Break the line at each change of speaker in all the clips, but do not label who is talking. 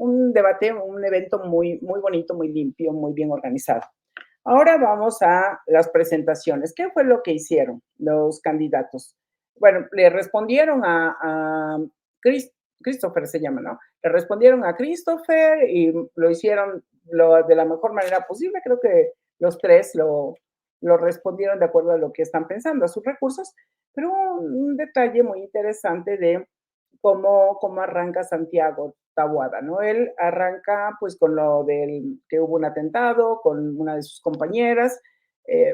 un debate, un evento muy, muy bonito, muy limpio, muy bien organizado. Ahora vamos a las presentaciones. ¿Qué fue lo que hicieron los candidatos? Bueno, le respondieron a Christopher, se llama, ¿no? Le respondieron a Christopher y lo hicieron de la mejor manera posible. Creo que los tres lo respondieron de acuerdo a lo que están pensando, a sus recursos, pero un detalle muy interesante de cómo arranca Santiago Taboada, ¿no? Él arranca pues con lo del que hubo un atentado con una de sus compañeras,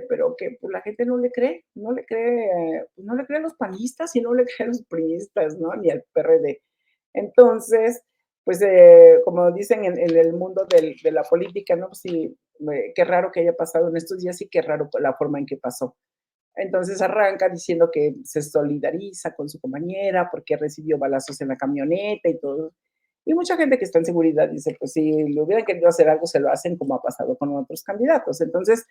pero que pues, la gente no le cree, no le cree a los panistas y no le cree a los priistas, ¿no? Ni al PRD. Entonces, pues como dicen en el mundo de la política, ¿no? Pues sí, qué raro que haya pasado en estos días y qué raro la forma en que pasó. Entonces arranca diciendo que se solidariza con su compañera porque recibió balazos en la camioneta y todo. Y mucha gente que está en seguridad dice, pues si le hubieran querido hacer algo, se lo hacen como ha pasado con otros candidatos. Entonces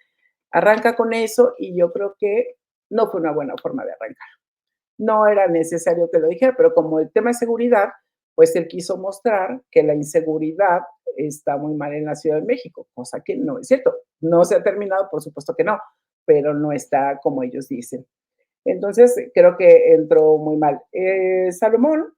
arranca con eso y yo creo que no fue una buena forma de arrancar. No era necesario que lo dijera, pero como el tema es seguridad, pues él quiso mostrar que la inseguridad está muy mal en la Ciudad de México, cosa que no es cierto. No se ha terminado, por supuesto que no, pero no está como ellos dicen. Entonces, creo que entró muy mal. Salomón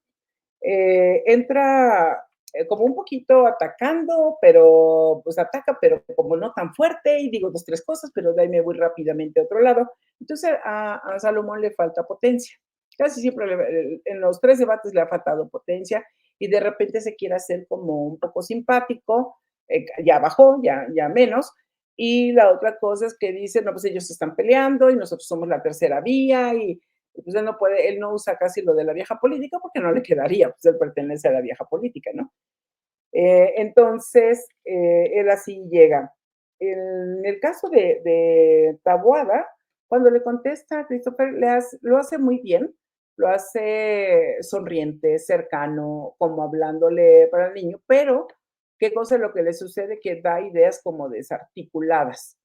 entra como un poquito atacando, pero pues ataca, pero como no tan fuerte, y digo dos, tres cosas, pero de ahí me voy rápidamente a otro lado. Entonces, a Salomón le falta potencia. Casi siempre en los tres debates le ha faltado potencia y de repente se quiere hacer como un poco simpático, ya bajó, ya menos, y la otra cosa es que dice, no, pues ellos se están peleando y nosotros somos la tercera vía y pues él no puede, él no usa casi lo de la vieja política porque no le quedaría, pues él pertenece a la vieja política, ¿no? Entonces, él así llega. En el caso de Taboada, cuando le contesta a Christopher, lo hace muy bien, lo hace sonriente, cercano, como hablándole para el niño, pero ¿qué cosa es lo que le sucede? Que da ideas como desarticuladas.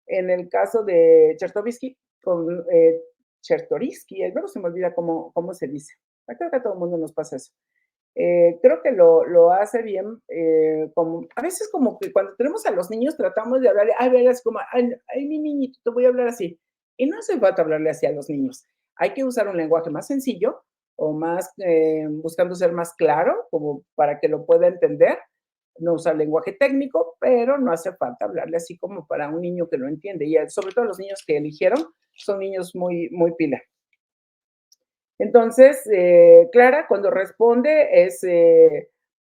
En el caso de Chertovisky, con Chertorisky, luego se me olvida cómo se dice. Creo que a todo el mundo nos pasa eso. Creo que lo hace bien, como, a veces como que cuando tenemos a los niños tratamos de hablarle, ay, verás como, ay, mi niñito, te voy a hablar así. Y no hace falta hablarle así a los niños. Hay que usar un lenguaje más sencillo o más, buscando ser más claro, como para que lo pueda entender. No usar lenguaje técnico, pero no hace falta hablarle así como para un niño que lo entiende. Y sobre todo los niños que eligieron son niños muy, muy pila. Entonces, Clara cuando responde es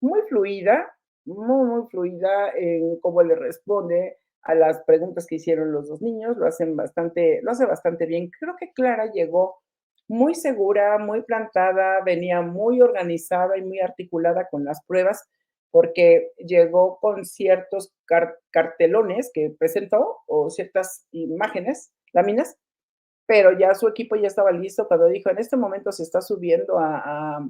muy fluida en cómo le responde a las preguntas que hicieron los dos niños, lo hace bastante bien. Creo que Clara llegó muy segura, muy plantada, venía muy organizada y muy articulada con las pruebas, porque llegó con ciertos cartelones que presentó o ciertas imágenes, láminas, pero ya su equipo ya estaba listo cuando dijo, en este momento se está subiendo a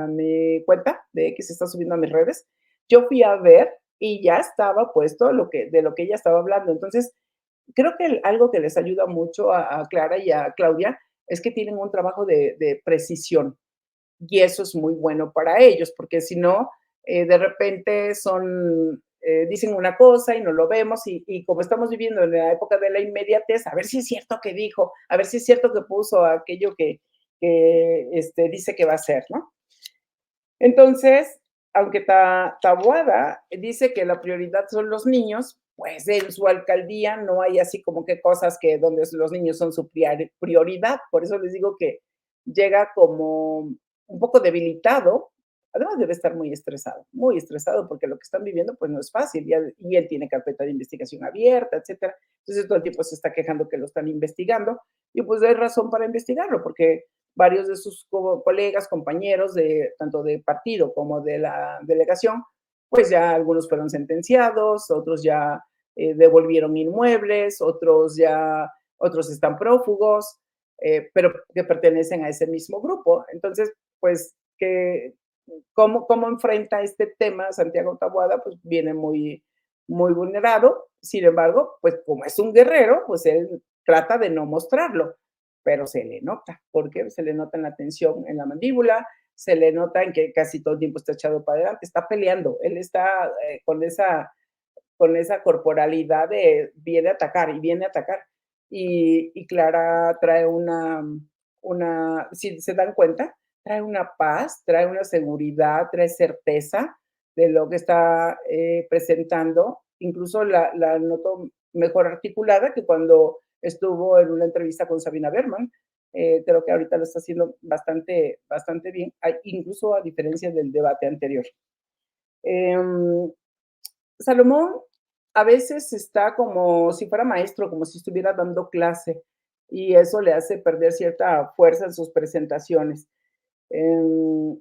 mi cuenta de X, se está subiendo a mis redes. Yo fui a ver y ya estaba puesto de lo que ella estaba hablando. Entonces, creo que algo que les ayuda mucho a Clara y a Claudia es que tienen un trabajo de precisión y eso es muy bueno para ellos, porque si no, de repente dicen una cosa y no lo vemos y como estamos viviendo en la época de la inmediatez, a ver si es cierto que dijo, a ver si es cierto que puso aquello que dice que va a hacer, ¿no? Entonces, aunque Taboada dice que la prioridad son los niños, pues en su alcaldía no hay así como que cosas que donde los niños son su prioridad. Por eso les digo que llega como un poco debilitado. Además debe estar muy estresado porque lo que están viviendo pues no es fácil y él tiene carpeta de investigación abierta, etcétera. Entonces todo el tiempo se está quejando que lo están investigando y pues hay razón para investigarlo porque varios de sus colegas, compañeros, tanto de partido como de la delegación, pues ya algunos fueron sentenciados, otros ya devolvieron inmuebles, otros están prófugos, pero que pertenecen a ese mismo grupo. Entonces, pues, ¿cómo enfrenta este tema Santiago Taboada? Pues viene muy, muy vulnerado. Sin embargo, pues como es un guerrero, pues él trata de no mostrarlo, pero se le nota, porque se le nota en la tensión en la mandíbula, se le nota en que casi todo el tiempo está echado para adelante, está peleando, él está con esa corporalidad de viene a atacar y viene a atacar. Y Clara trae si se dan cuenta, trae una paz, trae una seguridad, trae certeza de lo que está presentando. Incluso la noto mejor articulada que cuando estuvo en una entrevista con Sabina Berman. Creo que ahorita lo está haciendo bastante bien, incluso a diferencia del debate anterior. Salomón a veces está como si fuera maestro, como si estuviera dando clase, y eso le hace perder cierta fuerza en sus presentaciones. Em,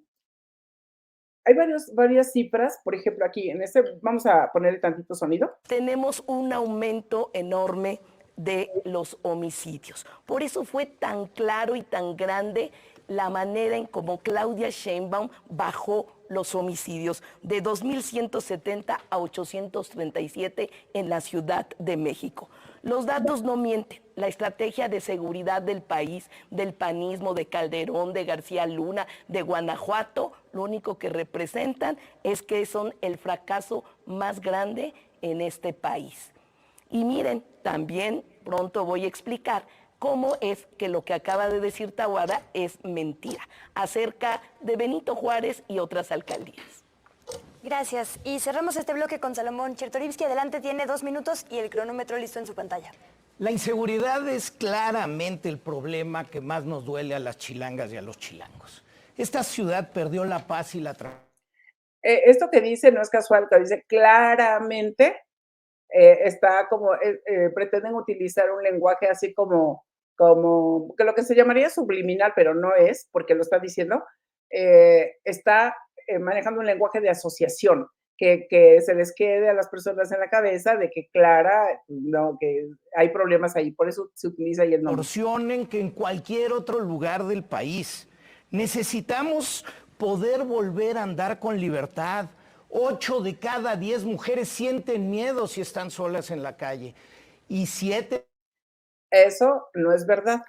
hay varias cifras, por ejemplo, aquí en este, vamos a ponerle tantito sonido.
Tenemos un aumento enorme de los homicidios. Por eso fue tan claro y tan grande la manera en cómo Claudia Sheinbaum bajó los homicidios de 2.170 a 837 en la Ciudad de México. Los datos no mienten. La estrategia de seguridad del país, del panismo, de Calderón, de García Luna, de Guanajuato, lo único que representan es que son el fracaso más grande en este país. Y miren, también pronto voy a explicar cómo es que lo que acaba de decir Taboada es mentira acerca de Benito Juárez y otras alcaldías.
Gracias. Y cerramos este bloque con Salomón Chertorivsky. Adelante, tiene 2 minutos y el cronómetro listo en su pantalla.
La inseguridad es claramente el problema que más nos duele a las chilangas y a los chilangos. Esta ciudad perdió la paz y la tranquilidad.
Esto que dice no es casual, que dice claramente, está como, pretenden utilizar un lenguaje así como, que lo que se llamaría subliminal, pero no es, porque lo está diciendo, está manejando un lenguaje de asociación, que se les quede a las personas en la cabeza de que Clara, no, que hay problemas ahí, por eso se utiliza ahí el nombre.
Proporcionen que en cualquier otro lugar del país. Necesitamos poder volver a andar con libertad. 8 de cada 10 mujeres sienten miedo si están solas en la calle. Y 7...
Eso no es verdad,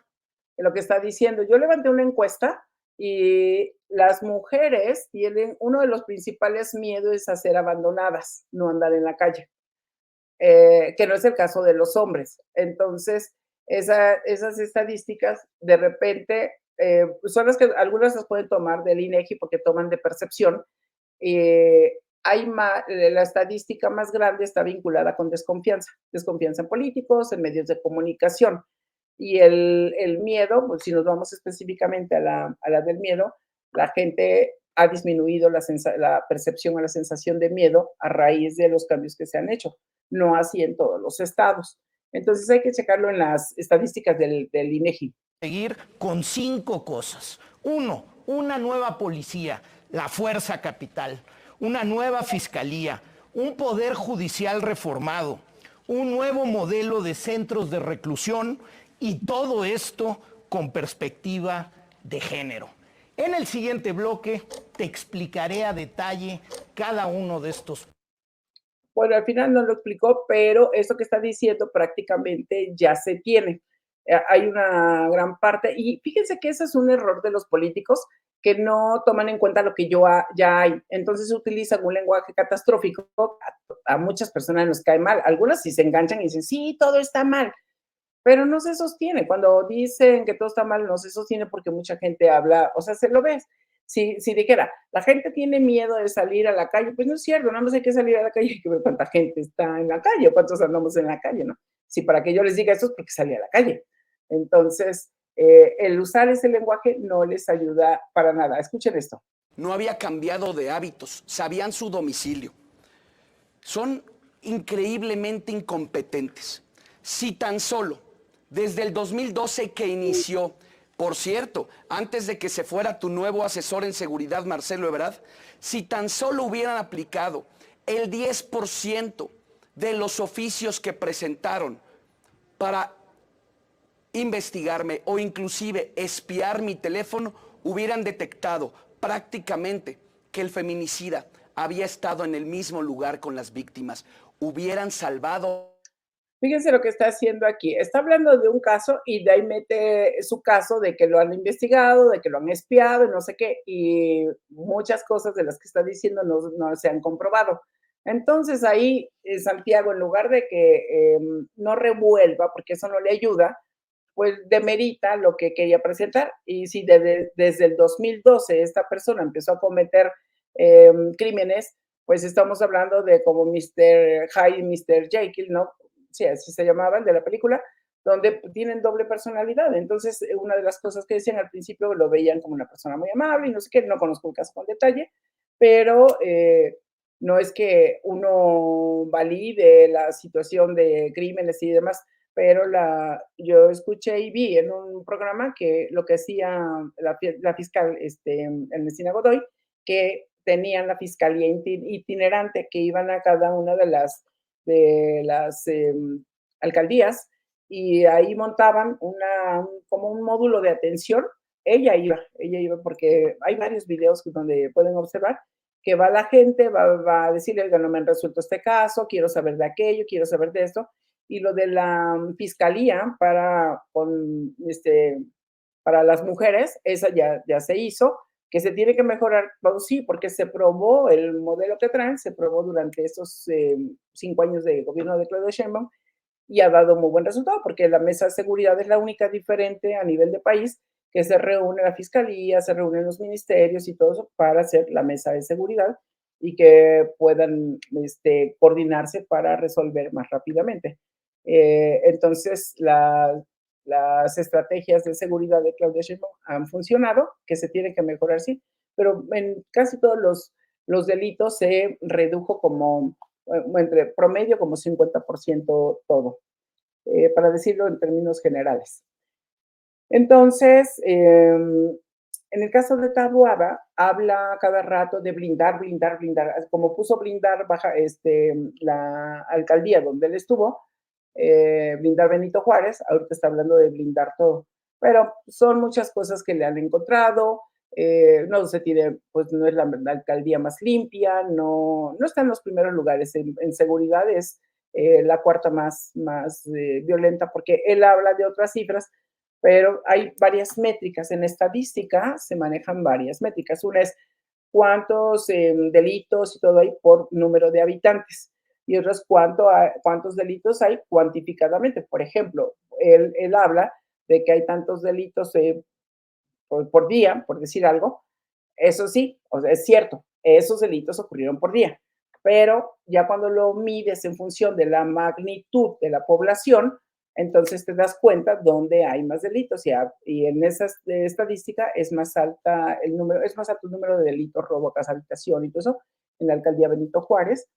lo que está diciendo. Yo levanté una encuesta y las mujeres tienen, uno de los principales miedos es a ser abandonadas, no andar en la calle, que no es el caso de los hombres. Entonces, esas estadísticas de repente son las que algunas las pueden tomar del INEGI porque toman de percepción. La estadística más grande está vinculada con desconfianza en políticos, en medios de comunicación. Y el miedo, pues si nos vamos específicamente a la del miedo, la gente ha disminuido la percepción o la sensación de miedo a raíz de los cambios que se han hecho, no así en todos los estados. Entonces hay que checarlo en las estadísticas del INEGI.
Seguir con 5 cosas. 1, una nueva policía, la Fuerza Capital, una nueva fiscalía, un poder judicial reformado, un nuevo modelo de centros de reclusión y todo esto con perspectiva de género. En el siguiente bloque te explicaré a detalle cada uno de estos.
Bueno, al final no lo explicó, pero eso que está diciendo prácticamente ya se tiene. Hay una gran parte, y fíjense que ese es un error de los políticos, que no toman en cuenta lo que ya hay. Entonces utilizan un lenguaje catastrófico, a muchas personas nos cae mal, algunas sí se enganchan y dicen, sí, todo está mal, pero no se sostiene. Cuando dicen que todo está mal, no se sostiene porque mucha gente habla, o sea, se lo ves. Si dijera, la gente tiene miedo de salir a la calle, pues no es cierto, no hay que salir a la calle, hay que ver cuánta gente está en la calle, cuántos andamos en la calle, ¿no? Si para que yo les diga eso es porque salí a la calle. Entonces, el usar ese lenguaje no les ayuda para nada. Escuchen esto.
No había cambiado de hábitos, sabían su domicilio. Son increíblemente incompetentes. Si tan solo desde el 2012 que inició, por cierto, antes de que se fuera tu nuevo asesor en seguridad, Marcelo Ebrard, si tan solo hubieran aplicado el 10% de los oficios que presentaron para investigarme o inclusive espiar mi teléfono, hubieran detectado prácticamente que el feminicida había estado en el mismo lugar con las víctimas, hubieran salvado.
Fíjense lo que está haciendo aquí. Está hablando de un caso y de ahí mete su caso de que lo han investigado, de que lo han espiado y no sé qué, y muchas cosas de las que está diciendo no se han comprobado. Entonces ahí Santiago, en lugar de que no revuelva, porque eso no le ayuda, pues demerita lo que quería presentar. Y si desde el 2012 esta persona empezó a cometer crímenes, pues estamos hablando de como Mr. Hyde y Mr. Jekyll, ¿no? Sí, así se llamaban de la película, donde tienen doble personalidad. Entonces, una de las cosas que decían al principio lo veían como una persona muy amable y no sé qué, no conozco el caso con detalle, pero no es que uno valide la situación de crímenes y demás, pero yo escuché y vi en un programa que lo que hacía la fiscal Ernestina Godoy, que tenían la fiscalía itinerante, que iban a cada una de las alcaldías y ahí montaban como un módulo de atención. Ella iba porque hay varios videos donde pueden observar que va la gente, va a decirle, oiga, no me han resuelto este caso, quiero saber de aquello, quiero saber de esto, y lo de la fiscalía para las mujeres, esa ya se hizo, que se tiene que mejorar, pues sí, porque se probó el modelo que traen, se probó durante estos 5 años de gobierno de Claudia Sheinbaum y ha dado muy buen resultado, porque la mesa de seguridad es la única diferente a nivel de país, que se reúne la fiscalía, se reúnen los ministerios y todo eso para hacer la mesa de seguridad y que puedan coordinarse para resolver más rápidamente. Entonces, las estrategias de seguridad de Claudia Sheinbaum han funcionado, que se tienen que mejorar, sí, pero en casi todos los delitos se redujo como entre promedio como 50% todo, para decirlo en términos generales. Entonces, en el caso de Taboada, habla cada rato de blindar, blindar, blindar, como puso blindar la alcaldía donde él estuvo, blindar Benito Juárez, ahorita está hablando de blindar todo, pero son muchas cosas que le han encontrado, no se tiene, pues no es la alcaldía más limpia, no está en los primeros lugares en seguridad, es la cuarta más violenta, porque él habla de otras cifras, pero hay varias métricas. En estadística se manejan varias métricas. Una es cuántos delitos y todo hay por número de habitantes y otra es cuántos delitos hay cuantificadamente. Por ejemplo, él habla de que hay tantos delitos por día, por decir algo. Eso sí, o sea, es cierto, esos delitos ocurrieron por día, pero ya cuando lo mides en función de la magnitud de la población, entonces te das cuenta dónde hay más delitos y en esa estadística es más alta es más alto el número de delitos, robo, casa, habitación y todo eso en la alcaldía Benito Juárez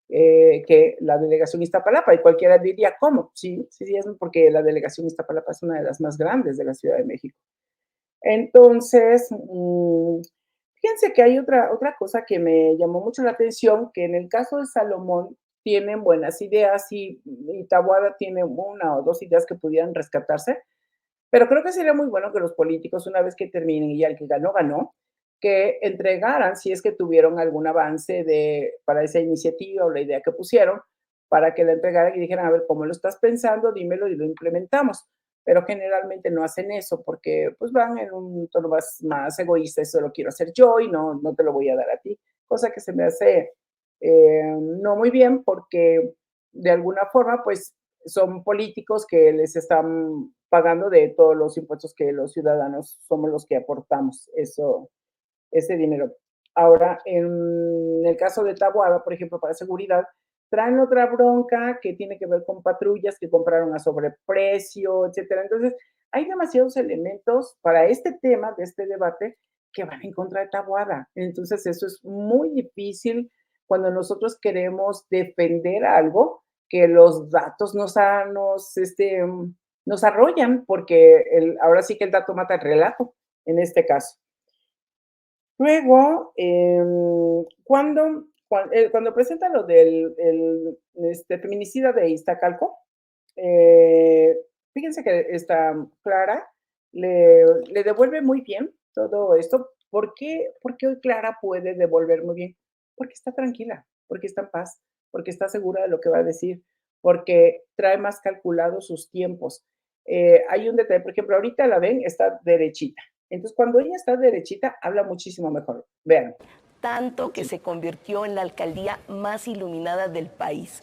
que la delegación Iztapalapa. Y cualquiera diría, ¿cómo? Sí, sí, sí, es porque la delegación Iztapalapa es una de las más grandes de la Ciudad de México. Entonces, fíjense que hay otra cosa que me llamó mucho la atención, que en el caso de Salomón tienen buenas ideas y Taboada tiene una o dos ideas que pudieran rescatarse, pero creo que sería muy bueno que los políticos, una vez que terminen y ya el que ganó, ganó, que entregaran, si es que tuvieron algún avance para esa iniciativa o la idea que pusieron, para que la entregaran y dijeran, a ver, ¿cómo lo estás pensando? Dímelo y lo implementamos. Pero generalmente no hacen eso porque pues van en un tono más egoísta, eso lo quiero hacer yo y no te lo voy a dar a ti, cosa que se me hace no muy bien porque de alguna forma pues son políticos que les están pagando de todos los impuestos que los ciudadanos somos los que aportamos ese dinero. Ahora, en el caso de Taboada, por ejemplo, para seguridad, traen otra bronca que tiene que ver con patrullas que compraron a sobreprecio, etcétera. Entonces, hay demasiados elementos para este tema de este debate que van en contra de Taboada. Entonces, eso es muy difícil cuando nosotros queremos defender algo que los datos nos arrollan, porque ahora sí que el dato mata el relato en este caso. Luego, cuando presenta lo del feminicida de Iztacalco, eh, fíjense que esta Clara le devuelve muy bien todo esto. ¿Por qué hoy Clara puede devolver muy bien? Porque está tranquila, porque está en paz, porque está segura de lo que va a decir, porque trae más calculados sus tiempos. Hay un detalle, por ejemplo, ahorita la ven, está derechita. Entonces, cuando ella está derechita, habla muchísimo mejor. Vean.
Tanto que se convirtió en la alcaldía más iluminada del país.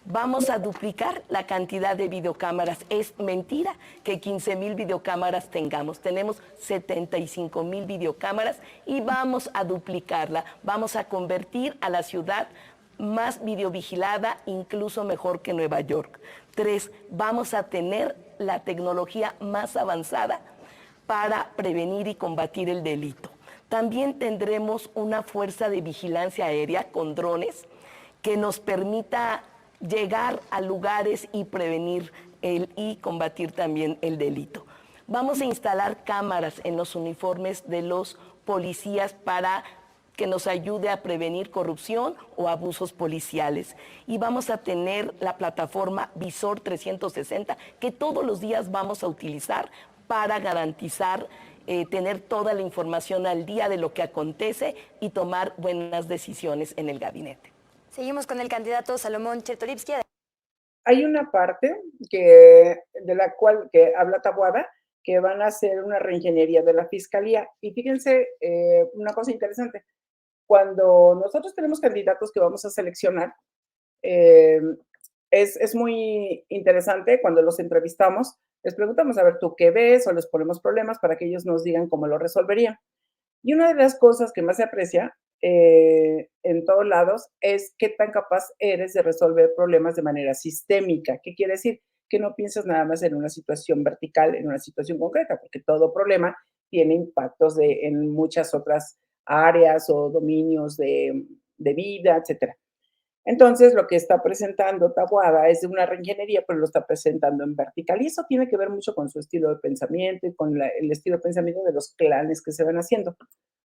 Vamos a duplicar la cantidad de videocámaras. Es mentira que 15,000 videocámaras tengamos. Tenemos 75,000 videocámaras y vamos a duplicarla. Vamos a convertir a la ciudad más videovigilada, incluso mejor que Nueva York. 3, vamos a tener la tecnología más avanzada para prevenir y combatir el delito. También tendremos una fuerza de vigilancia aérea con drones que nos permita llegar a lugares y prevenir y combatir también el delito. Vamos a instalar cámaras en los uniformes de los policías para que nos ayude a prevenir corrupción o abusos policiales. Y vamos a tener la plataforma Visor 360 que todos los días vamos a utilizar para garantizar tener toda la información al día de lo que acontece y tomar buenas decisiones en el gabinete.
Seguimos con el candidato Salomón Chertorivsky.
Hay una parte de la cual que habla Taboada, que van a hacer una reingeniería de la fiscalía. Y fíjense una cosa interesante. Cuando nosotros tenemos candidatos que vamos a seleccionar, es muy interesante cuando los entrevistamos, les preguntamos, a ver, ¿tú qué ves? O les ponemos problemas para que ellos nos digan cómo lo resolverían. Y una de las cosas que más se aprecia en todos lados es qué tan capaz eres de resolver problemas de manera sistémica. ¿Qué quiere decir? Que no piensas nada más en una situación vertical, en una situación concreta, porque todo problema tiene impactos en muchas otras áreas o dominios de vida, etcétera. Entonces, lo que está presentando Taboada es de una reingeniería, pero lo está presentando en vertical. Y eso tiene que ver mucho con su estilo de pensamiento y con el estilo de pensamiento de los clanes que se van haciendo.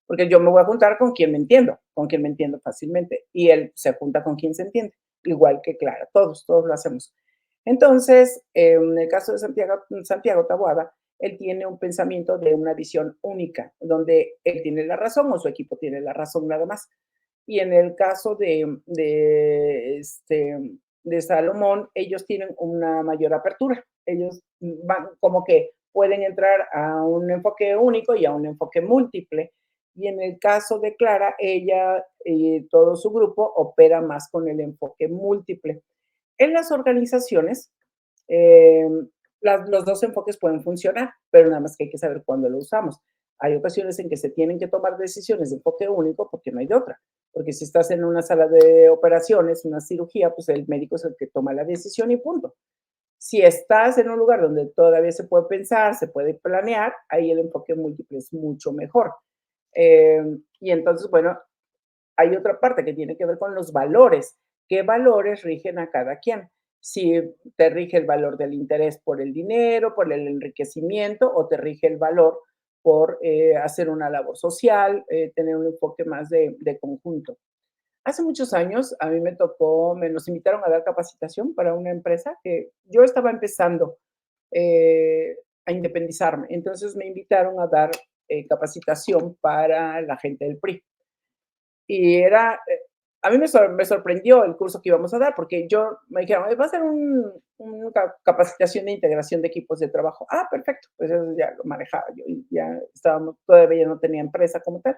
Porque yo me voy a juntar con quien me entiendo fácilmente. Y él se junta con quien se entiende, igual que Clara. Todos lo hacemos. Entonces, en el caso de Santiago Taboada, él tiene un pensamiento de una visión única, donde él tiene la razón o su equipo tiene la razón nada más. Y en el caso de Salomón, ellos tienen una mayor apertura. Ellos van como que pueden entrar a un enfoque único y a un enfoque múltiple. Y en el caso de Clara, ella y todo su grupo opera más con el enfoque múltiple. En las organizaciones, los dos enfoques pueden funcionar, pero nada más que hay que saber cuándo lo usamos. Hay ocasiones en que se tienen que tomar decisiones de enfoque único porque no hay de otra. Porque si estás en una sala de operaciones, una cirugía, pues el médico es el que toma la decisión y punto. Si estás en un lugar donde todavía se puede pensar, se puede planear, ahí el enfoque múltiple es mucho mejor. Y entonces, bueno, hay otra parte que tiene que ver con los valores. ¿Qué valores rigen a cada quien? Si te rige el valor del interés por el dinero, por el enriquecimiento, o te rige el valor por hacer una labor social, tener un enfoque más de conjunto. Hace muchos años a mí nos invitaron a dar capacitación para una empresa que yo estaba empezando a independizarme. Entonces me invitaron a dar capacitación para la gente del PRI. Y a mí me sorprendió el curso que íbamos a dar, porque me dijeron, va a ser una capacitación de integración de equipos de trabajo. Ah, perfecto, pues eso ya lo manejaba yo, y ya todavía no tenía empresa como tal.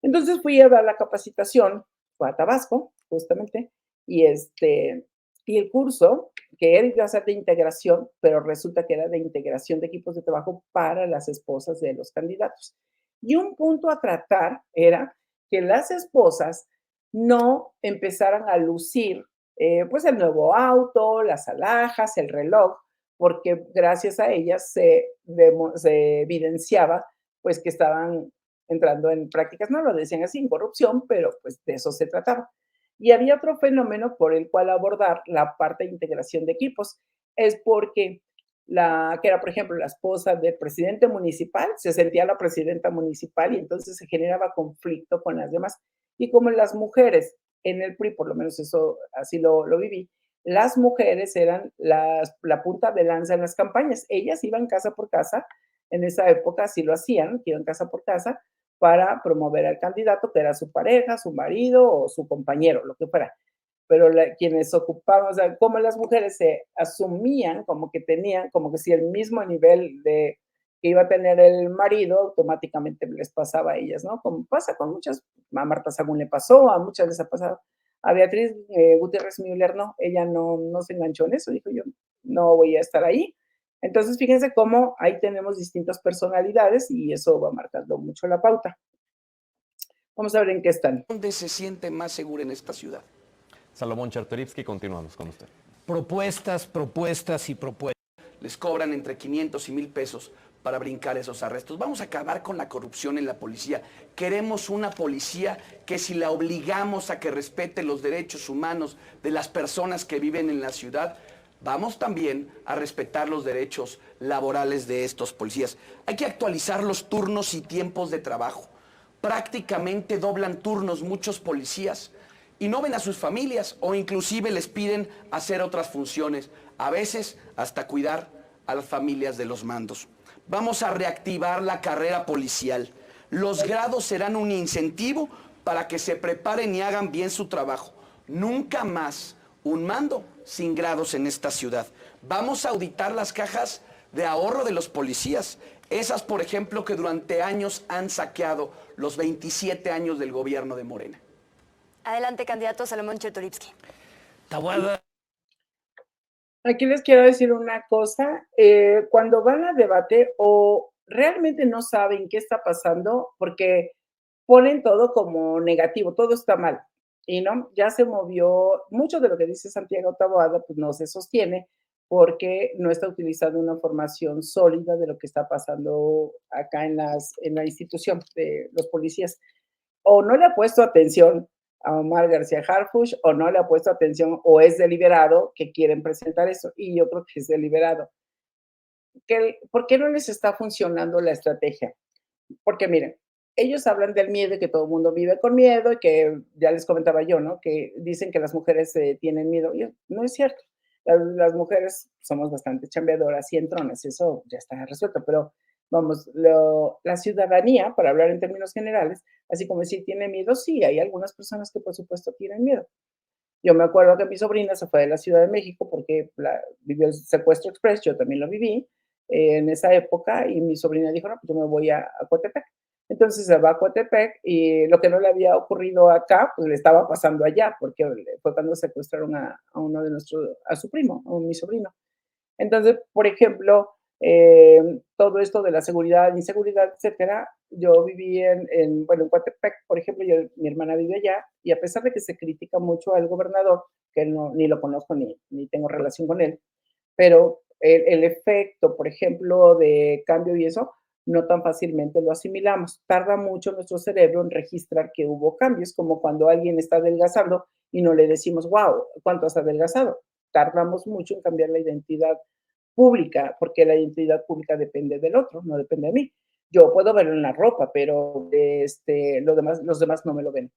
Entonces fui a dar la capacitación, fue a Tabasco, justamente, y el curso, que era iba a ser de integración, pero resulta que era de integración de equipos de trabajo para las esposas de los candidatos. Y un punto a tratar era que las esposas no empezaran a lucir pues el nuevo auto, las alhajas, el reloj, porque gracias a ellas se evidenciaba pues que estaban entrando en prácticas, no lo decían así, en corrupción, pero pues de eso se trataba. Y había otro fenómeno por el cual abordar la parte de integración de equipos, es porque que era, por ejemplo, la esposa del presidente municipal, se sentía la presidenta municipal y entonces se generaba conflicto con las demás. Y como las mujeres en el PRI, por lo menos eso así lo viví, las mujeres eran la punta de lanza en las campañas. Ellas iban casa por casa, en esa época así lo hacían, iban casa por casa, para promover al candidato que era su pareja, su marido o su compañero, lo que fuera. pero quienes ocupaban, o sea, como las mujeres se asumían como que tenían, como que si el mismo nivel de que iba a tener el marido, automáticamente les pasaba a ellas, ¿no? Como pasa con muchas, a Marta Sagún le pasó, a muchas les ha pasado. A Beatriz Gutiérrez Müller no, ella no se enganchó en eso, dijo yo no voy a estar ahí. Entonces, fíjense cómo ahí tenemos distintas personalidades y eso va marcando mucho la pauta. Vamos a ver en qué están.
¿Dónde se siente más segura en esta ciudad?
Salomón Chertorivsky, continuamos con usted.
Propuestas, propuestas y propuestas.
Les cobran entre 500 y 1,000 pesos para brincar esos arrestos. Vamos a acabar con la corrupción en la policía. Queremos una policía que si la obligamos a que respete los derechos humanos de las personas que viven en la ciudad, vamos también a respetar los derechos laborales de estos policías. Hay que actualizar los turnos y tiempos de trabajo. Prácticamente doblan turnos muchos policías y no ven a sus familias o inclusive les piden hacer otras funciones, a veces hasta cuidar a las familias de los mandos. Vamos a reactivar la carrera policial. Los grados serán un incentivo para que se preparen y hagan bien su trabajo. Nunca más un mando sin grados en esta ciudad. Vamos a auditar las cajas de ahorro de los policías. Esas, por ejemplo, que durante años han saqueado los 27 años del gobierno de Morena.
Adelante, candidato Salomón Chertorivsky.
Tabuada.
Aquí les quiero decir una cosa, cuando van a debate o realmente no saben qué está pasando porque ponen todo como negativo, todo está mal, y no, ya se movió, mucho de lo que dice Santiago Taboada pues no se sostiene porque no está utilizando una formación sólida de lo que está pasando acá en la institución de los policías. O no le ha puesto atención a Omar García Harfuch, o no le ha puesto atención, o es deliberado que quieren presentar eso, y yo creo que es deliberado. ¿Por qué no les está funcionando la estrategia? Porque miren, ellos hablan del miedo y que todo el mundo vive con miedo, y que ya les comentaba yo, ¿no? Que dicen que las mujeres tienen miedo. Y no es cierto. Las mujeres somos bastante chambeadoras y entronas, eso ya está resuelto, pero vamos, la ciudadanía, para hablar en términos generales, así como decir tiene miedo, sí, hay algunas personas que por supuesto tienen miedo. Yo me acuerdo que mi sobrina se fue de la Ciudad de México porque vivió el secuestro express, yo también lo viví en esa época, y mi sobrina dijo, no, pues yo me voy a Coatepec. Entonces se va a Coatepec y lo que no le había ocurrido acá, pues le estaba pasando allá, porque fue cuando secuestraron a uno de nuestros, a su primo, a mi sobrino. Entonces, por ejemplo, todo esto de la seguridad, inseguridad, etcétera, yo viví bueno, en Coatepec, por ejemplo, mi hermana vive allá, y a pesar de que se critica mucho al gobernador, que no, ni lo conozco ni tengo relación con él, pero el efecto, por ejemplo, de cambio y eso, no tan fácilmente lo asimilamos. Tarda mucho nuestro cerebro en registrar que hubo cambios, como cuando alguien está adelgazando y no le decimos, wow, ¿cuánto has adelgazado? Tardamos mucho en cambiar la identidad pública, porque la identidad pública depende del otro, no depende de mí. Yo puedo verlo en la ropa, pero los demás no me lo ven.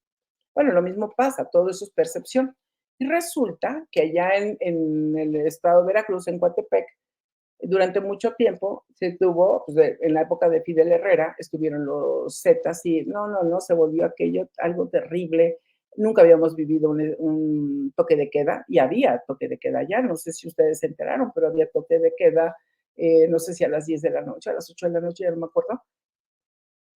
Bueno, lo mismo pasa, todo eso es percepción. Y resulta que allá en el estado de Veracruz, en Coatepec, durante mucho tiempo se tuvo, pues en la época de Fidel Herrera, estuvieron los Zetas y no, se volvió aquello algo terrible. Nunca habíamos vivido un toque de queda, y había toque de queda ya, no sé si ustedes se enteraron, pero había toque de queda, no sé si a las 10 de la noche, a las 8 de la noche, ya no me acuerdo,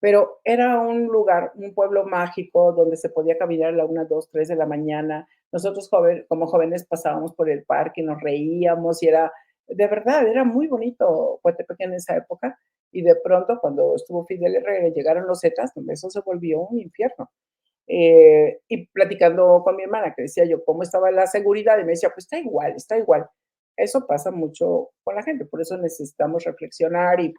pero era un lugar, un pueblo mágico donde se podía caminar a la 1, 2, 3 de la mañana. Nosotros como jóvenes pasábamos por el parque, nos reíamos y de verdad, era muy bonito Coatepec en esa época. Y de pronto, cuando estuvo Fidel Herrera y llegaron los Zetas, eso se volvió un infierno. Y platicando con mi hermana, que decía yo, ¿cómo estaba la seguridad? Y me decía, pues está igual, está igual. Eso pasa mucho con la gente, por eso necesitamos reflexionar y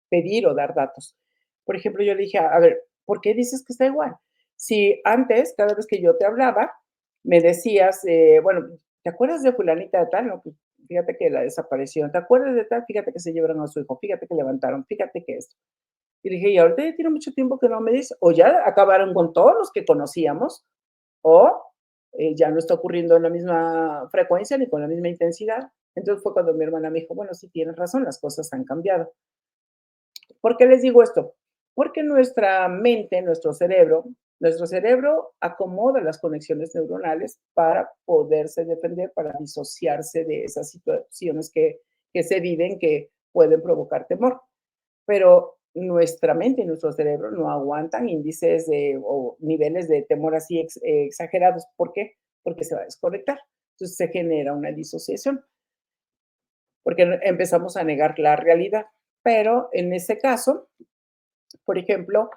pedir o dar datos. Por ejemplo, yo le dije, a ver, ¿por qué dices que está igual? Si antes, cada vez que yo te hablaba, me decías, bueno, ¿te acuerdas de fulanita de tal? No, pues fíjate que la desapareció. ¿Te acuerdas de tal? Fíjate que se llevaron a su hijo, fíjate que levantaron, fíjate que esto. Y dije, y ahorita ya tiene mucho tiempo que no me dice, o ya acabaron con todos los que conocíamos, o ya no está ocurriendo en la misma frecuencia ni con la misma intensidad. Entonces fue cuando mi hermana me dijo, bueno, sí tienes razón, las cosas han cambiado. ¿Por qué les digo esto? Porque nuestra mente, nuestro cerebro, Nuestro cerebro acomoda las conexiones neuronales para poderse defender, para disociarse de esas situaciones que se viven que pueden provocar temor. Pero nuestra mente y nuestro cerebro no aguantan índices o niveles de temor así exagerados. ¿Por qué? Porque se va a desconectar. Entonces se genera una disociación, porque empezamos a negar la realidad. Pero en ese caso, por ejemplo,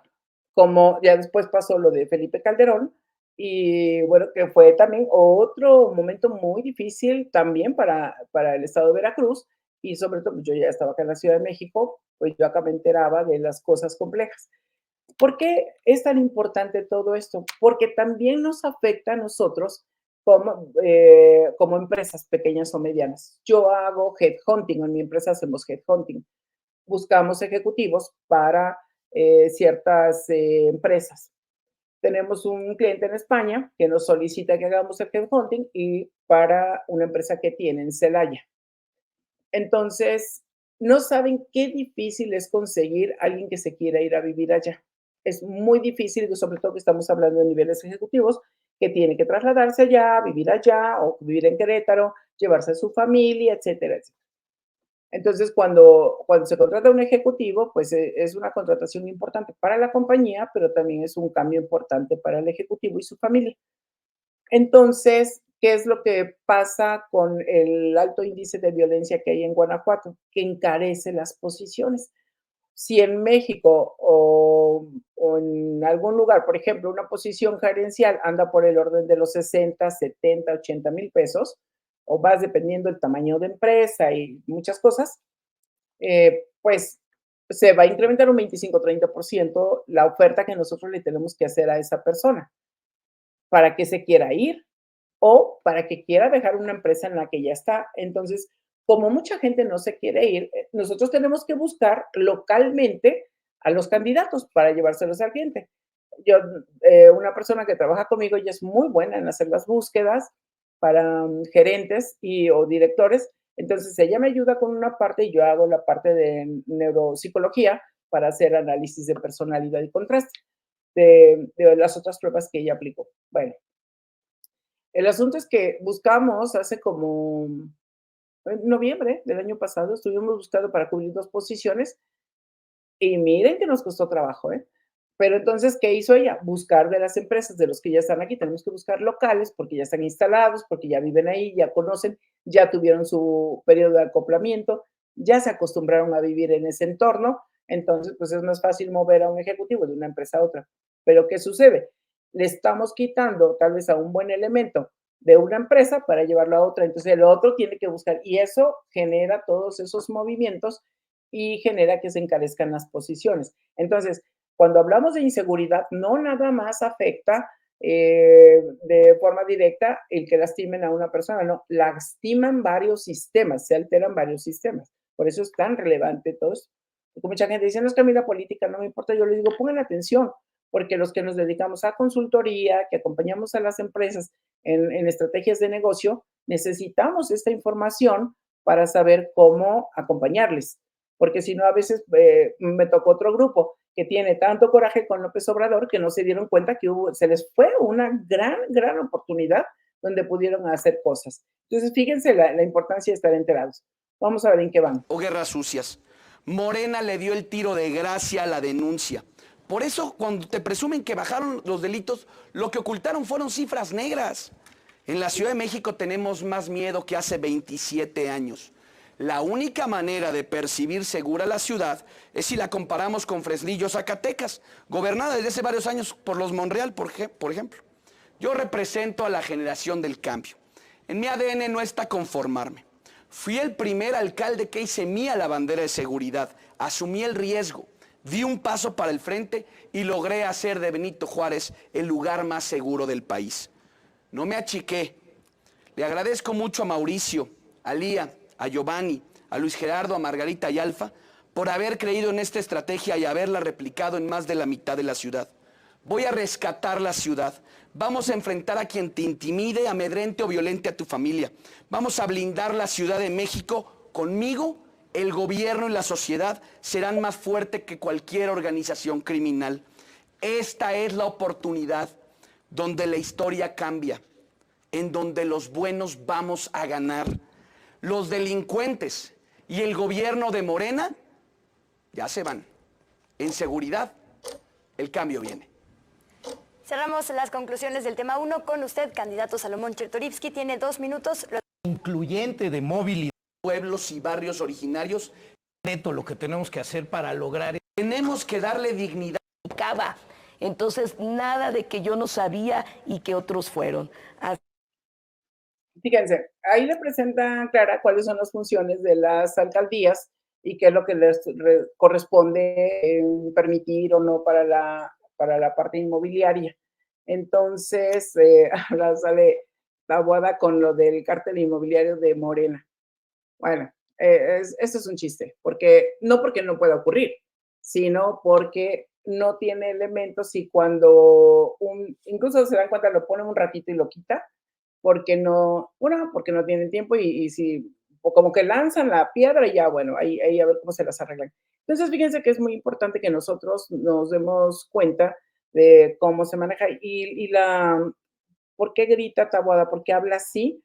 como ya después pasó lo de Felipe Calderón, y bueno, que fue también otro momento muy difícil también para el estado de Veracruz, y sobre todo, yo ya estaba acá en la Ciudad de México, pues yo acá me enteraba de las cosas complejas. ¿Por qué es tan importante todo esto? Porque también nos afecta a nosotros como empresas pequeñas o medianas. Yo hago headhunting, en mi empresa hacemos headhunting. Buscamos ejecutivos para ciertas empresas. Tenemos un cliente en España que nos solicita que hagamos el headhunting y para una empresa que tiene en Celaya. Entonces, no saben qué difícil es conseguir a alguien que se quiera ir a vivir allá. Es muy difícil, sobre todo que estamos hablando de niveles ejecutivos, que tiene que trasladarse allá, vivir allá o vivir en Querétaro, llevarse a su familia, etcétera, etcétera. Entonces, cuando se contrata un ejecutivo, pues es una contratación importante para la compañía, pero también es un cambio importante para el ejecutivo y su familia. Entonces, ¿qué es lo que pasa con el alto índice de violencia que hay en Guanajuato? Que encarece las posiciones. Si en México o en algún lugar, por ejemplo, una posición gerencial anda por el orden de los 60, 70, 80 mil pesos, o más dependiendo del tamaño de empresa y muchas cosas, pues se va a incrementar un 25-30% la oferta que nosotros le tenemos que hacer a esa persona para que se quiera ir o para que quiera dejar una empresa en la que ya está. Entonces, como mucha gente no se quiere ir, nosotros tenemos que buscar localmente a los candidatos para llevárselos al cliente. Yo, una persona que trabaja conmigo, ella es muy buena en hacer las búsquedas para gerentes o directores. Entonces, ella me ayuda con una parte y yo hago la parte de neuropsicología para hacer análisis de personalidad y contraste de las otras pruebas que ella aplicó. Bueno, el asunto es que buscamos hace como en noviembre del año pasado, estuvimos buscando para cubrir 2 posiciones y miren que nos costó trabajo, ¿eh? Pero entonces, ¿qué hizo ella? Buscar de las empresas, de los que ya están aquí, tenemos que buscar locales porque ya están instalados, porque ya viven ahí, ya conocen, ya tuvieron su periodo de acoplamiento, ya se acostumbraron a vivir en ese entorno, entonces, pues es más fácil mover a un ejecutivo de una empresa a otra. Pero, ¿qué sucede? Le estamos quitando tal vez a un buen elemento de una empresa para llevarlo a otra, entonces el otro tiene que buscar y eso genera todos esos movimientos y genera que se encarezcan las posiciones. Entonces, cuando hablamos de inseguridad, no nada más afecta de forma directa el que lastimen a una persona, no, lastiman varios sistemas, se alteran varios sistemas. Por eso es tan relevante todo esto. Porque mucha gente dice, no es que a mí la política no me importa, yo les digo, pongan atención, porque los que nos dedicamos a consultoría, que acompañamos a las empresas en estrategias de negocio, necesitamos esta información para saber cómo acompañarles. Porque si no, a veces me tocó otro grupo que tiene tanto coraje con López Obrador que no se dieron cuenta que se les fue una gran oportunidad donde pudieron hacer cosas. Entonces, fíjense la importancia de estar enterados. Vamos a ver en qué van.
O guerras sucias. Morena le dio el tiro de gracia a la denuncia. Por eso, cuando te presumen que bajaron los delitos, lo que ocultaron fueron cifras negras. En la Ciudad de México tenemos más miedo que hace 27 años. La única manera de percibir segura la ciudad es si la comparamos con Fresnillo, Zacatecas, gobernada desde hace varios años por los Monreal, por ejemplo. Yo represento a la generación del cambio. En mi ADN no está conformarme. Fui el primer alcalde que hice mía la bandera de seguridad, asumí el riesgo, di un paso para el frente y logré hacer de Benito Juárez el lugar más seguro del país. No me achiqué. Le agradezco mucho a Mauricio, a Lía, a Giovanni, a Luis Gerardo, a Margarita y Alfa por haber creído en esta estrategia y haberla replicado en más de la mitad de la ciudad. Voy a rescatar la ciudad. Vamos a enfrentar a quien te intimide, amedrente o violente a tu familia. Vamos a blindar la Ciudad de México. Conmigo, el gobierno y la sociedad serán más fuertes que cualquier organización criminal. Esta es la oportunidad donde la historia cambia, en donde los buenos vamos a ganar. Los delincuentes y el gobierno de Morena ya se van. En seguridad, el cambio viene.
Cerramos las conclusiones del tema 1 con usted, candidato Salomón Chertorivsky. Tiene 2 minutos.
Incluyente de movilidad.
Pueblos y barrios originarios,
Lo que tenemos que hacer para lograr.
tenemos que darle dignidad.
Entonces, nada de que yo no sabía y que otros fueron.
Fíjense, ahí le presentan Clara cuáles son las funciones de las alcaldías y qué es lo que les corresponde permitir o no para la parte inmobiliaria. Entonces, ahora sale Taboada con lo del cártel inmobiliario de Morena. Bueno, esto es un chiste, no porque no pueda ocurrir, sino porque no tiene elementos y cuando incluso se dan cuenta, lo ponen un ratito y lo quita, porque no tienen tiempo y si, o como que lanzan la piedra y ya, bueno, ahí a ver cómo se las arreglan. Entonces, fíjense que es muy importante que nosotros nos demos cuenta de cómo se maneja ¿por qué grita Taboada? ¿Por qué habla así?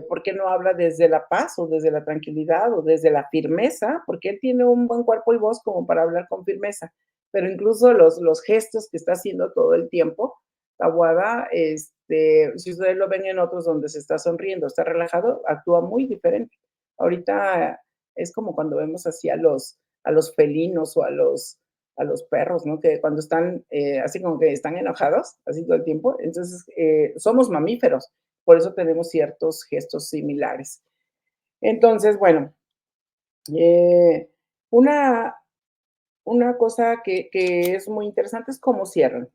¿Por qué no habla desde la paz o desde la tranquilidad o desde la firmeza? Porque él tiene un buen cuerpo y voz como para hablar con firmeza, pero incluso los gestos que está haciendo todo el tiempo, Taboada, si ustedes lo ven en otros donde se está sonriendo, está relajado, actúa muy diferente. Ahorita es como cuando vemos así a los felinos o a los perros, ¿no? Que cuando están así como que están enojados, así todo el tiempo. Entonces, somos mamíferos, por eso tenemos ciertos gestos similares. Entonces, bueno, una cosa que es muy interesante es cómo cierran.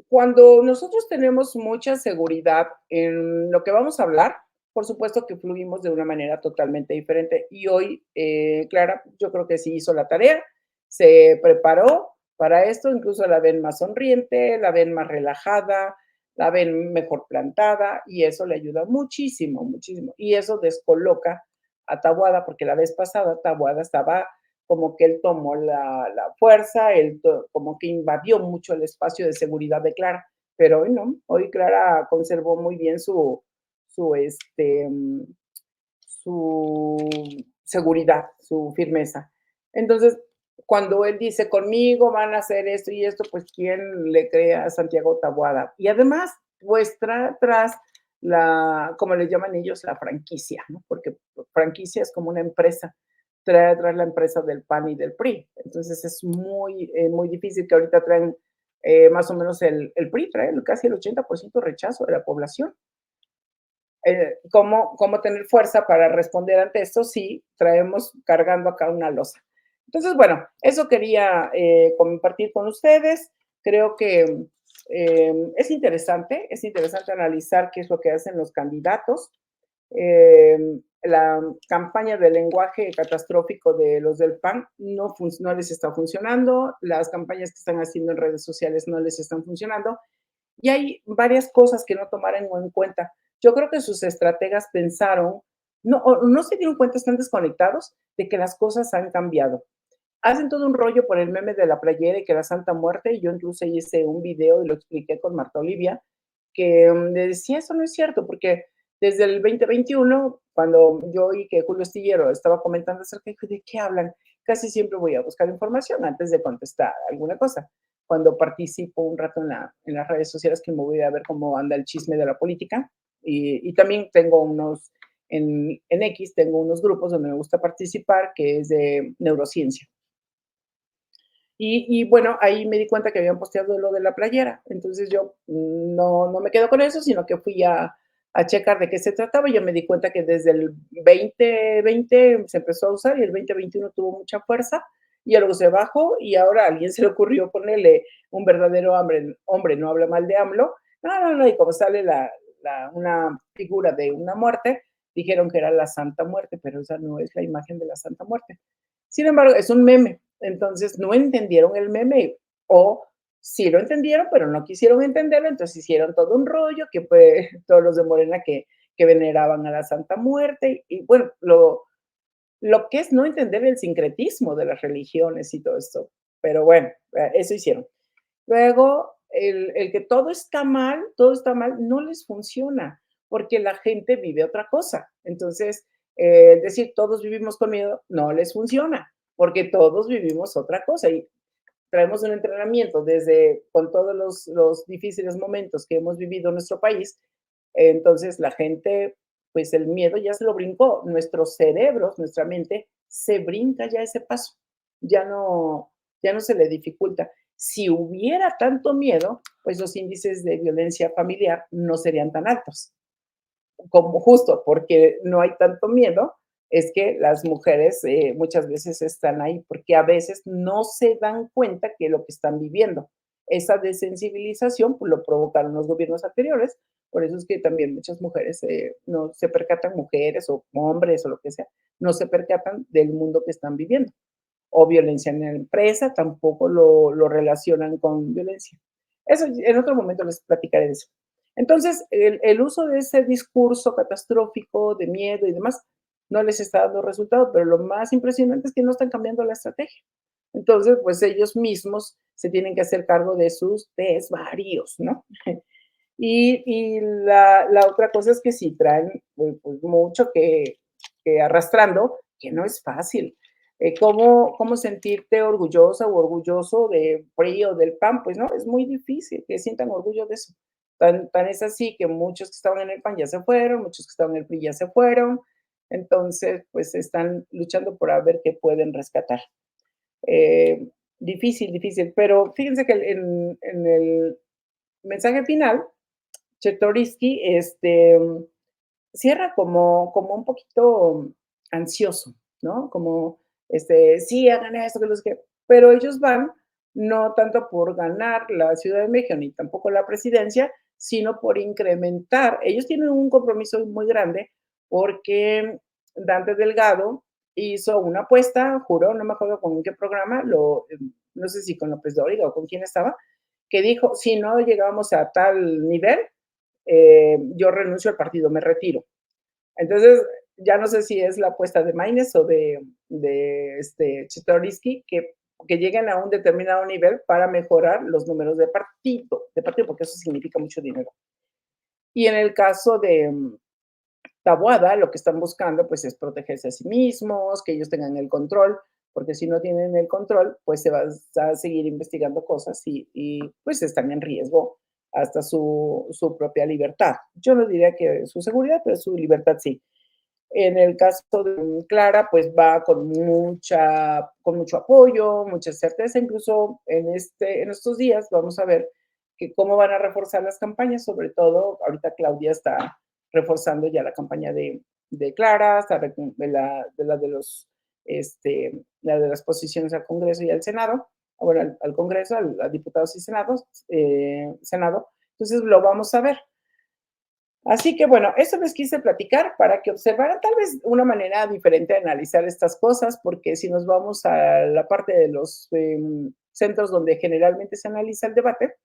Cuando nosotros tenemos mucha seguridad en lo que vamos a hablar, por supuesto que fluimos de una manera totalmente diferente. Y hoy, Clara, yo creo que sí hizo la tarea, se preparó para esto, incluso la ven más sonriente, la ven más relajada, la ven mejor plantada y eso le ayuda muchísimo, muchísimo. Y eso descoloca a Taboada, porque la vez pasada Taboada estaba como que él tomó la fuerza, como que invadió mucho el espacio de seguridad de Clara, pero hoy no, hoy Clara conservó muy bien su seguridad, su firmeza. Entonces, cuando él dice, conmigo van a hacer esto y esto, pues ¿quién le cree a Santiago Taboada? Y además, pues tras como le llaman ellos, la franquicia, ¿no? Porque franquicia es como una empresa, trae atrás la empresa del PAN y del PRI. Entonces es muy difícil que ahorita traen más o menos el PRI, trae casi el 80% rechazo de la población. ¿Cómo tener fuerza para responder ante esto si traemos cargando acá una losa? Entonces, bueno, eso quería compartir con ustedes. Creo que es interesante analizar qué es lo que hacen los candidatos. La campaña de lenguaje catastrófico de los del PAN no les está funcionando, las campañas que están haciendo en redes sociales no les están funcionando y hay varias cosas que no tomaron en cuenta. Yo creo que sus estrategas pensaron, no se dieron cuenta, están desconectados de que las cosas han cambiado. Hacen todo un rollo por el meme de la playera y que la Santa Muerte, y yo incluso hice un video y lo expliqué con Marta Olivia, que le decía, eso no es cierto, porque desde el 2021, cuando yo oí que Julio Astillero estaba comentando acerca de qué hablan, casi siempre voy a buscar información antes de contestar alguna cosa. Cuando participo un rato en las redes sociales, que me voy a ver cómo anda el chisme de la política, y también tengo en X, tengo unos grupos donde me gusta participar, que es de neurociencia. Y bueno, ahí me di cuenta que habían posteado lo de la playera. Entonces yo no me quedo con eso, sino que fui a checar de qué se trataba. Yo me di cuenta que desde el 2020 se empezó a usar y el 2021 tuvo mucha fuerza y luego se bajó y ahora a alguien se le ocurrió ponerle un verdadero hombre no habla mal de AMLO. No, y como sale una figura de una muerte, dijeron que era la Santa Muerte, pero esa no es la imagen de la Santa Muerte. Sin embargo, es un meme. Entonces no entendieron el meme o sí lo entendieron, pero no quisieron entenderlo, entonces hicieron todo un rollo que fue todos los de Morena que veneraban a la Santa Muerte y bueno, lo que es no entender el sincretismo de las religiones y todo esto. pero bueno, eso hicieron. Luego, el que todo está mal, no les funciona, porque la gente vive otra cosa. Entonces, decir todos vivimos con miedo, no les funciona, porque todos vivimos otra cosa. Y traemos un entrenamiento desde con todos los difíciles momentos que hemos vivido en nuestro país. Entonces, la gente, pues el miedo ya se lo brincó. Nuestros cerebros, nuestra mente, se brinca ya ese paso. Ya no, ya no se le dificulta. Si hubiera tanto miedo, pues los índices de violencia familiar no serían tan altos. Como justo porque no hay tanto miedo, es que las mujeres muchas veces están ahí, porque a veces no se dan cuenta que lo que están viviendo. Esa desensibilización pues, lo provocaron los gobiernos anteriores, por eso es que también muchas mujeres no se percatan, mujeres o hombres o lo que sea, no se percatan del mundo que están viviendo. O violencia en la empresa, tampoco lo relacionan con violencia. Eso en otro momento les platicaré de eso. Entonces, el uso de ese discurso catastrófico de miedo y demás no les está dando resultado, pero lo más impresionante es que no están cambiando la estrategia. Entonces, pues ellos mismos se tienen que hacer cargo de sus desvaríos, ¿no? Y la otra cosa es que sí traen pues, mucho que arrastrando, que no es fácil. ¿Cómo sentirte orgullosa o orgulloso de PRI o del PAN? Pues no, es muy difícil que sientan orgullo de eso. Tan es así que muchos que estaban en el PAN ya se fueron, muchos que estaban en el PRI ya se fueron. Entonces, pues están luchando por a ver qué pueden rescatar. Eh, difícil, difícil. Pero fíjense que en el mensaje final, Chertoriski cierra como un poquito ansioso, ¿no? Como, sí, hagan esto, que los que, pero ellos van no tanto por ganar la Ciudad de México ni tampoco la presidencia, sino por incrementar. Ellos tienen un compromiso muy grande porque Dante Delgado hizo una apuesta, juró, no me acuerdo con qué programa, no sé si con López Dóriga o con quién estaba, que dijo, si no llegábamos a tal nivel, yo renuncio al partido, me retiro. Entonces, ya no sé si es la apuesta de Maines o de Chertoriski que lleguen a un determinado nivel para mejorar los números de partido, porque eso significa mucho dinero. Y en el caso de Taboada, lo que están buscando pues es protegerse a sí mismos, que ellos tengan el control, porque si no tienen el control, pues se va a seguir investigando cosas y pues están en riesgo hasta su propia libertad. Yo no diría que su seguridad, pero su libertad sí. En el caso de Clara, pues va con mucho apoyo, mucha certeza, incluso en estos días vamos a ver que cómo van a reforzar las campañas, sobre todo ahorita Claudia está reforzando ya la campaña de Clara, hasta la de las posiciones al Congreso y al Senado, bueno, al Congreso, a diputados y Senado. Entonces lo vamos a ver. Así que bueno, eso les quise platicar para que observaran tal vez una manera diferente de analizar estas cosas, porque si nos vamos a la parte de los centros donde generalmente se analiza el debate,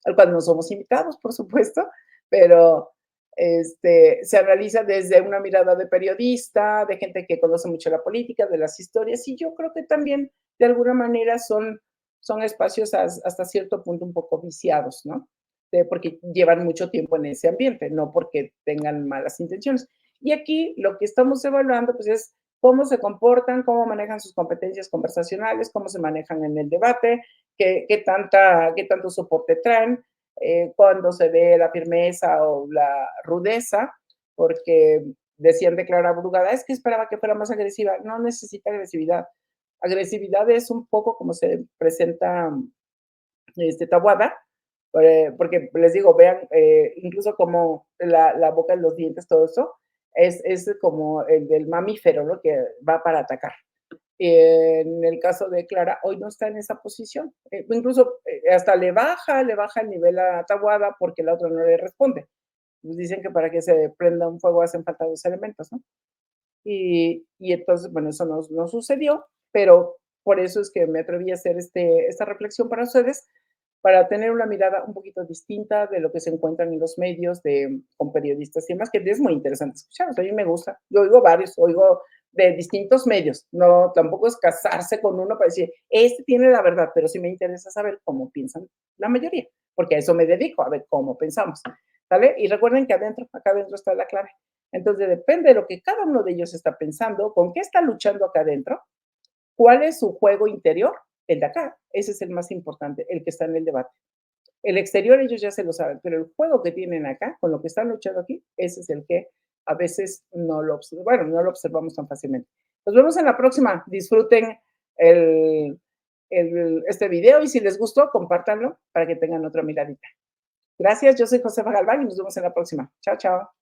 al cual no somos invitados, por supuesto, pero se analiza desde una mirada de periodista, de gente que conoce mucho la política, de las historias, y yo creo que también de alguna manera son espacios hasta cierto punto un poco viciados, ¿no? Porque llevan mucho tiempo en ese ambiente, no porque tengan malas intenciones. Y aquí lo que estamos evaluando pues, es cómo se comportan, cómo manejan sus competencias conversacionales, cómo se manejan en el debate, qué tanto soporte traen, cuando se ve la firmeza o la rudeza, porque decían de Clara Brugada, es que esperaba que fuera más agresiva. No necesita agresividad. Agresividad es un poco como se presenta Tabuada, porque les digo, vean, incluso como la boca, los dientes, todo eso, es como el del mamífero, ¿no? Que va para atacar. En el caso de Clara, hoy no está en esa posición. Incluso hasta le baja el nivel a Tabuada porque la otra no le responde. Pues dicen que para que se prenda un fuego hacen falta dos elementos, ¿no? Y entonces, bueno, eso no sucedió, pero por eso es que me atreví a hacer esta reflexión para ustedes, para tener una mirada un poquito distinta de lo que se encuentran en los medios con periodistas y demás, que es muy interesante escuchar. O sea, a mí me gusta. Yo oigo varios, oigo de distintos medios. No, tampoco es casarse con uno para decir, este tiene la verdad, pero sí me interesa saber cómo piensan la mayoría, porque a eso me dedico, a ver cómo pensamos, ¿vale? Y recuerden que acá adentro está la clave. Entonces, depende de lo que cada uno de ellos está pensando, con qué está luchando acá adentro, cuál es su juego interior, el de acá, ese es el más importante, el que está en el debate. El exterior ellos ya se lo saben, pero el juego que tienen acá, con lo que están luchando aquí, ese es el que a veces no lo observamos tan fácilmente. Nos vemos en la próxima. Disfruten este video y si les gustó, compártanlo para que tengan otra miradita. Gracias, yo soy Josefa Galván y nos vemos en la próxima. Chao, chao.